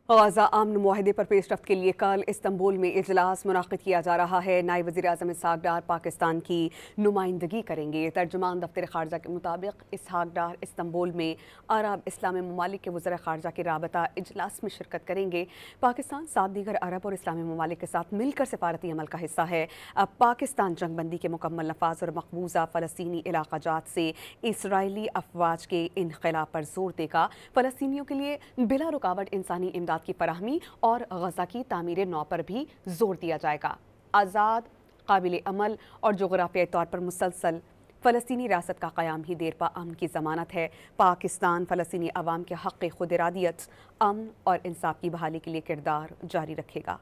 غزہ امن معاہدے پر پیش رفت کے لیے کل استنبول میں اجلاس منعقد کیا جا رہا ہے۔ نائب وزیر اعظم اسحاق ڈار پاکستان کی نمائندگی کریں گے۔ ترجمان دفتر خارجہ کے مطابق اسحاق ڈار استنبول میں عرب اسلامی ممالک کے وزراء خارجہ کے رابطہ اجلاس میں شرکت کریں گے۔ پاکستان 7 دیگر عرب اور اسلامی ممالک کے ساتھ مل کر سفارتی عمل کا حصہ ہے۔ اب پاکستان جنگ بندی کے مکمل نفاذ اور مقبوضہ فلسطینی علاقہ جات سے اسرائیلی افواج کے انخلا پر زور دے گا۔ فلسطینیوں کے لیے بلا رکاوٹ انسانی امداد کی فراہمی اور غزہ کی تعمیر نو پر بھی زور دیا جائے گا۔ آزاد، قابل عمل اور جغرافیائی طور پر مسلسل فلسطینی ریاست کا قیام ہی دیرپا امن کی ضمانت ہے۔ پاکستان فلسطینی عوام کے حق خود ارادیت، امن اور انصاف کی بحالی کے لیے کردار جاری رکھے گا۔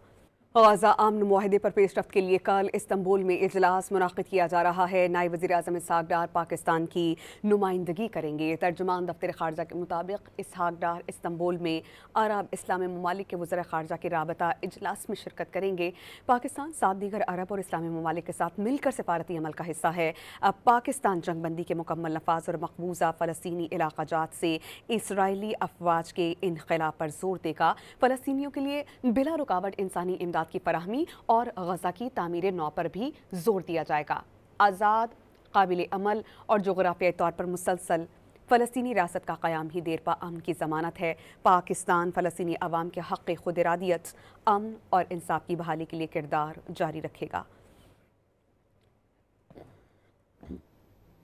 غزہ امن معاہدے پر پیش رفت کے لیے کل استنبول میں اجلاس منعقد کیا جا رہا ہے۔ نائب وزیر اعظم اسحاق ڈار پاکستان کی نمائندگی کریں گے۔ ترجمان دفتر خارجہ کے مطابق اسحاق ڈار استنبول میں عرب اسلامی ممالک کے وزراء خارجہ کے رابطہ اجلاس میں شرکت کریں گے۔ پاکستان 7 دیگر عرب اور اسلامی ممالک کے ساتھ مل کر سفارتی عمل کا حصہ ہے۔ اب پاکستان جنگ بندی کے مکمل نفاذ اور مقبوضہ فلسطینی علاقہ جات سے اسرائیلی افواج کے انخلا پر زور دے گا۔ فلسطینیوں کے لیے بلا رکاوٹ انسانی امداد کی فراہمی اور غزہ کی تعمیر نو پر بھی زور دیا جائے گا۔ آزاد، قابل عمل اور جغرافیائی طور پر مسلسل فلسطینی ریاست کا قیام ہی دیرپا امن کی ضمانت ہے۔ پاکستان فلسطینی عوام کے حق خود ارادیت، امن اور انصاف کی بحالی کے لیے کردار جاری رکھے گا۔